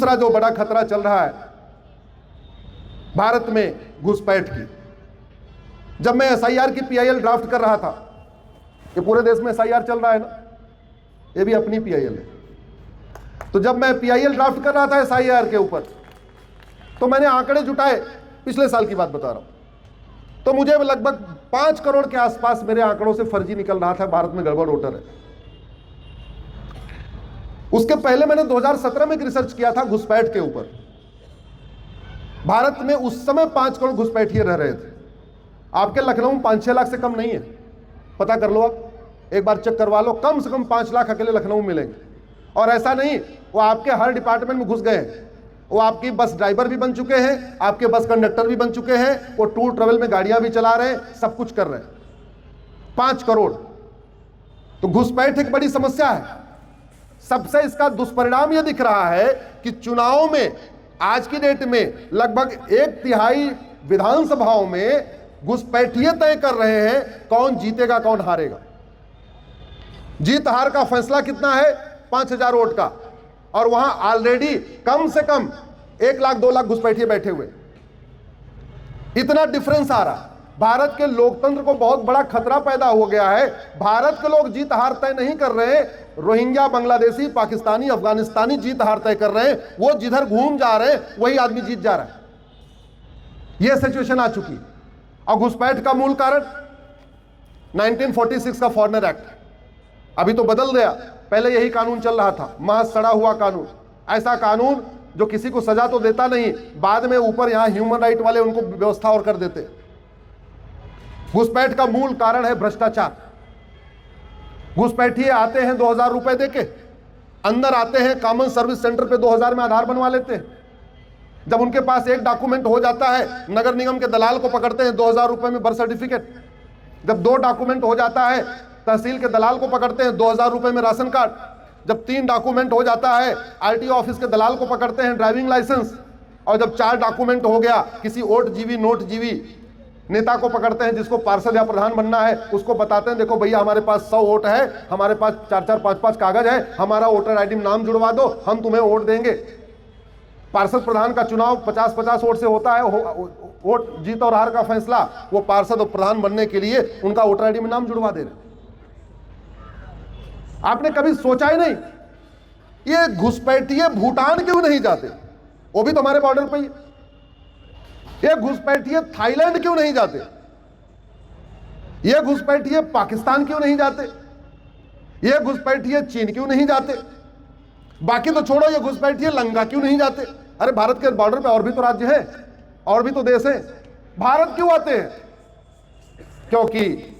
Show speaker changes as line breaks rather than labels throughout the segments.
दूसरा जो बड़ा खतरा चल रहा है भारत में घुसपैठ की। जब मैं एसआईआर की पीआईएल ड्राफ्ट कर रहा था, ये पूरे देश में एसआईआर चल रहा है ना, ये भी अपनी पीआईएल है, तो जब मैं पीआईएल ड्राफ्ट कर रहा था एसआईआर के ऊपर, तो मैंने आंकड़े जुटाए, पिछले साल की बात बता रहा हूं, तो मुझे लगभग 5 करोड़ के आसपास मेरे आंकड़ों से फर्जी निकल रहा था, भारत में गड़बड़ वोटर है। उसके पहले मैंने 2017 में एक रिसर्च किया था घुसपैठ के ऊपर। भारत में उस समय 5 करोड़ घुसपैठिए रह रहे थे। आपके लखनऊ में 5-6 लाख से कम नहीं है, पता कर लो, आप एक बार चेक करवा लो, कम से कम 5 लाख अकेले लखनऊ में मिलेंगे। और ऐसा नहीं वो आपके हर डिपार्टमेंट में घुस गए हैं, वो आपकी बस ड्राइवर भी बन चुके हैं, आपके बस कंडक्टर भी बन चुके हैं, वो टूर ट्रेवल में गाड़ियां भी चला रहे हैं, सब कुछ कर रहे हैं। 5 करोड़। तो घुसपैठ एक बड़ी समस्या है। सबसे इसका दुष्परिणाम यह दिख रहा है कि चुनाव में आज की डेट में लगभग 1/3 विधानसभाओं में घुसपैठिए तय कर रहे हैं कौन जीतेगा कौन हारेगा। जीत हार का फैसला कितना है? 5,000 वोट का, और वहां ऑलरेडी कम से कम 1 लाख 2 लाख घुसपैठिए बैठे हुए। इतना डिफरेंस आ रहा। भारत के लोकतंत्र को बहुत बड़ा खतरा पैदा हो गया है। भारत के लोग जीत हार तय नहीं कर रहे, रोहिंग्या, बांग्लादेशी, पाकिस्तानी, अफगानिस्तानी जीत हार तय कर रहे हैं। वो जिधर घूम जा रहे हैं वही आदमी जीत जा रहा है। यह सिचुएशन आ चुकी। और घुसपैठ का मूल कारण 1946 का फॉरेनर एक्ट, अभी तो बदल गया, पहले यही कानून चल रहा था, महज सड़ा हुआ कानून। ऐसा कानून जो किसी को सजा तो देता नहीं, बाद में ऊपर यहां ह्यूमन राइट वाले उनको व्यवस्था और कर देते। घुसपैठ का मूल कारण है भ्रष्टाचार। घुसपैठिए आते हैं 2000 रुपए देके, अंदर आते हैं कॉमन सर्विस सेंटर पे 2000 में आधार बनवा लेते हैं। जब उनके पास एक डॉक्यूमेंट हो जाता है, नगर निगम के दलाल को पकड़ते हैं 2000 रुपए में बर्थ सर्टिफिकेट। जब 2 डॉक्यूमेंट हो जाता है, तहसील के दलाल को पकड़ते हैं 2000 रुपए में राशन कार्ड। जब 3 डॉक्यूमेंट हो जाता है, आरटीओ ऑफिस के दलाल को पकड़ते हैं ड्राइविंग लाइसेंस। और जब 4 डॉक्यूमेंट हो गया, किसी ओट जीवी नोट जीवी नेता को पकड़ते हैं, जिसको पार्षद या प्रधान बनना है, उसको बताते हैं देखो भैया हमारे पास 100 वोट है, हमारे पास 4-4 5-5 कागज है, हमारा वोटर आईडी में नाम जुड़वा दो, हम तुम्हें वोट देंगे। पार्षद प्रधान का चुनाव 50-50 वोट से होता है। वोट जीत और हार का फैसला वो पार्षद और प्रधान बनने के लिए उनका वोटर आईडी में नाम जुड़वा दे रहे। आपने कभी सोचा ही नहीं ये घुसपैठिए भूटान क्यों नहीं जाते? वो भी तो हमारे बॉर्डर पे ही। ये घुसपैठिए थाईलैंड क्यों नहीं जाते? ये घुसपैठिए पाकिस्तान क्यों नहीं जाते? ये घुसपैठिए चीन क्यों नहीं जाते? बाकी तो छोड़ो, ये घुसपैठिए लंका क्यों नहीं जाते? अरे भारत के बॉर्डर पे और भी तो राज्य हैं, और भी तो देश हैं, भारत क्यों आते हैं? क्योंकि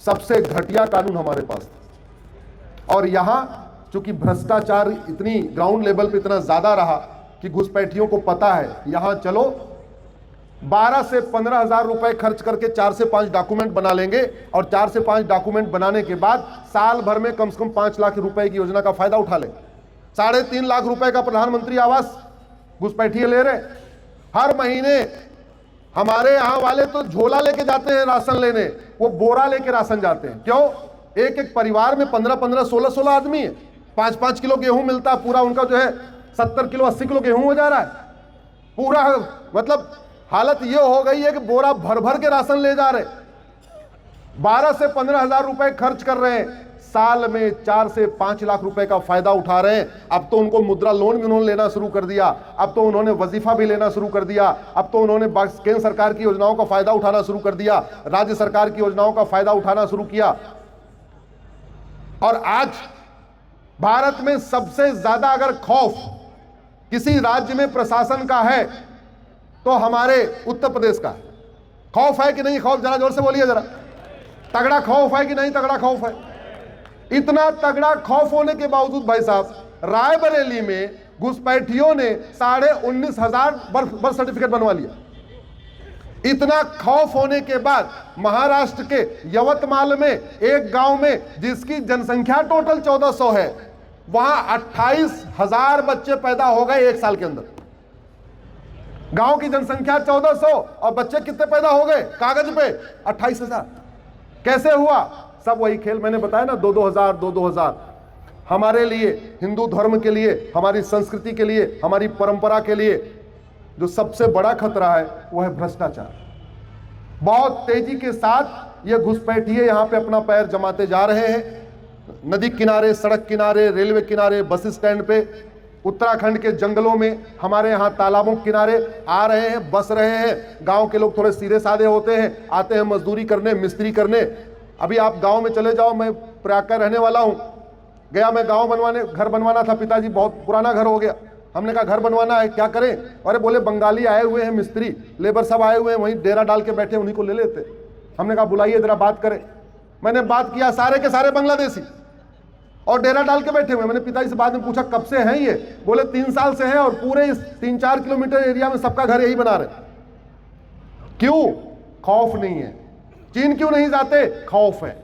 सबसे घटिया कानून हमारे पास था। और यहां चूंकि भ्रष्टाचार इतनी ग्राउंड लेवल पे इतना ज्यादा रहा कि घुसपैठियों को पता है यहां चलो 12 से 15 हजार रुपए खर्च करके 4 से 5 डॉक्यूमेंट बना लेंगे, और 4 से 5 डॉक्यूमेंट बनाने के बाद साल भर में कम से कम 5 लाख रुपए की योजना का फायदा उठा लें। 3.5 लाख रुपए का प्रधानमंत्री आवास घुसपैठिए ले रहे। हर महीने हमारे यहां वाले तो झोला लेके जाते हैं राशन लेने, वो बोरा लेके राशन जाते हैं। क्यों? एक एक परिवार में 15-15, 16-16 आदमी है, 5-5 किलो गेहूं मिलता है। पूरा उनका जो है 70 किलो 80 किलो गेहूं हो जा रहा है पूरा। मतलब हालत ये हो गई है कि बोरा भर भर के राशन ले जा रहे। 12 से 15 हजार रुपए खर्च कर रहे हैं, साल में 4 से 5 लाख रुपए का फायदा उठा रहे हैं। अब तो उनको मुद्रा लोन भी उन्होंने लेना शुरू कर दिया, अब तो उन्होंने वजीफा भी लेना शुरू कर दिया, अब तो उन्होंने केंद्र सरकार की योजनाओं का फायदा उठाना शुरू कर दिया, राज्य सरकार की योजनाओं का फायदा उठाना शुरू किया। और आज भारत में सबसे ज्यादा अगर खौफ किसी राज्य में प्रशासन का है तो हमारे उत्तर प्रदेश का है। खौफ है कि नहीं? खौफ जरा जोर से बोलिए जरा। तगड़ा खौफ है कि नहीं? तगड़ा खौफ है। इतना तगड़ा खौफ होने के बावजूद भाई साहब रायबरेली में घुसपैठियों ने 19,500 बर्थ सर्टिफिकेट बनवा लिया। इतना खौफ होने के बाद महाराष्ट्र के यवतमाल में एक गांव में जिसकी जनसंख्या टोटल 1400 है, वहां 28,000 बच्चे पैदा हो गए 1 साल के अंदर। गांव की जनसंख्या 1400 और बच्चे कितने पैदा हो गए कागज पे? 28,000। कैसे हुआ? सब वही खेल मैंने बताया ना, 2-2 हजार 2-2 हजार। हमारे लिए, हिंदू धर्म के लिए, हमारी संस्कृति के लिए, हमारी परंपरा के लिए जो सबसे बड़ा खतरा है वो है भ्रष्टाचार। बहुत तेजी के साथ ये घुसपैठिए यहां पे अपना पैर जमाते जा रहे हैं। नदी किनारे, सड़क किनारे, रेलवे किनारे, बस स्टैंड पे, उत्तराखंड के जंगलों में, हमारे यहाँ तालाबों के किनारे आ रहे हैं, बस रहे हैं। गांव के लोग थोड़े सीधे साधे होते हैं, आते हैं मजदूरी करने, मिस्त्री करने। अभी आप गांव में चले जाओ, मैं प्रयाग का रहने वाला हूं, गया मैं गांव बनवाने, घर बनवाना था, पिताजी बहुत पुराना घर हो गया, हमने कहा घर बनवाना है, क्या करें? अरे बोले बंगाली आए हुए हैं, मिस्त्री लेबर सब आए हुए हैं, वहीं डेरा डाल के बैठे, उन्हीं को ले लेते। हमने कहा बुलाइए जरा बात करें। मैंने बात किया, सारे के सारे बांग्लादेशी और डेरा डाल के बैठे हुए। मैंने पिताजी से बाद में पूछा कब से हैं ये? बोले 3 साल से हैं और पूरे इस 3-4 किलोमीटर एरिया में सबका घर यही बना रहे। क्यों? खौफ नहीं है। चीन क्यों नहीं जाते? खौफ है।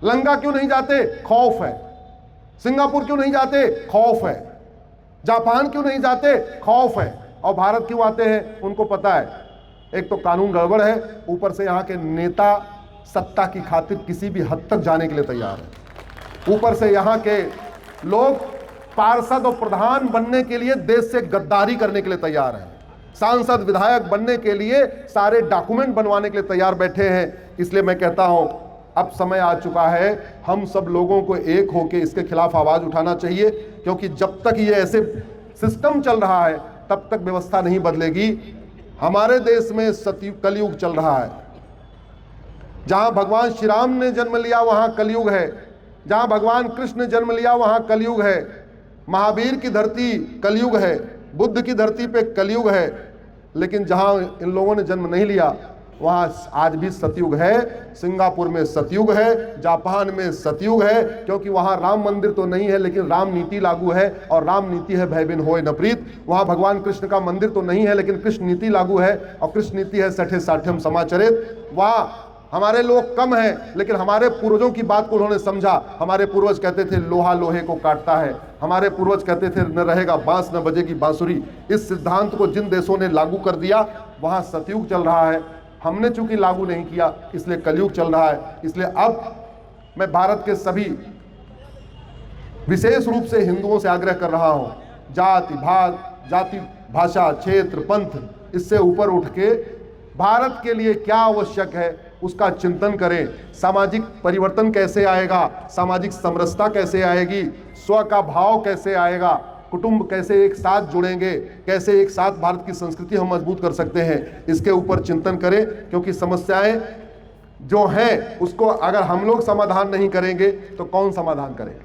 लंका क्यों नहीं जाते? खौफ है। सिंगापुर क्यों नहीं जाते? खौफ है। जापान क्यों नहीं जाते? खौफ है। और भारत क्यों आते हैं? उनको पता है एक तो कानून गड़बड़ है, ऊपर से यहाँ के नेता सत्ता की खातिर किसी भी हद तक जाने के लिए तैयार है। ऊपर से यहाँ के लोग पार्षद और प्रधान बनने के लिए देश से गद्दारी करने के लिए तैयार हैं। सांसद विधायक बनने के लिए सारे डॉक्यूमेंट बनवाने के लिए तैयार बैठे हैं। इसलिए मैं कहता हूं अब समय आ चुका है, हम सब लोगों को एक होकर इसके खिलाफ आवाज उठाना चाहिए, क्योंकि जब तक ये ऐसे सिस्टम चल रहा है तब तक व्यवस्था नहीं बदलेगी। हमारे देश में कलयुग चल रहा है। जहां भगवान श्री राम ने जन्म लिया वहां कलयुग है, जहां भगवान कृष्ण ने जन्म लिया वहां कलयुग है, महावीर की धरती कलयुग है, बुद्ध की धरती पे कलयुग है। लेकिन जहां इन लोगों ने जन्म नहीं लिया वहां आज भी सतयुग है। सिंगापुर में सतयुग है, जापान में सतयुग है, क्योंकि वहां राम मंदिर तो नहीं है लेकिन राम नीति लागू है, और राम नीति है भय बिन होय न प्रीत। वहां भगवान कृष्ण का मंदिर तो नहीं है लेकिन कृष्ण नीति लागू है, और कृष्ण नीति है सठे साठ्यम समाचरित। वहां हमारे लोग कम हैं लेकिन हमारे पूर्वजों की बात को उन्होंने समझा। हमारे पूर्वज कहते थे लोहा लोहे को काटता है, हमारे पूर्वज कहते थे न रहेगा बांस न बजेगी बांसुरी। इस सिद्धांत को जिन देशों ने लागू कर दिया वहां सतयुग चल रहा है। हमने चूंकि लागू नहीं किया इसलिए कलयुग चल रहा है। इसलिए अब मैं भारत के सभी, विशेष रूप से हिंदुओं से आग्रह कर रहा हूं, जाति भाषा क्षेत्र पंथ इससे ऊपर उठ के भारत के लिए क्या आवश्यक है उसका चिंतन करें। सामाजिक परिवर्तन कैसे आएगा, सामाजिक समरसता कैसे आएगी, स्व का भाव कैसे आएगा, कुटुंब कैसे एक साथ जुड़ेंगे, कैसे एक साथ भारत की संस्कृति हम मजबूत कर सकते हैं, इसके ऊपर चिंतन करें। क्योंकि समस्याएं जो हैं उसको अगर हम लोग समाधान नहीं करेंगे तो कौन समाधान करेगा।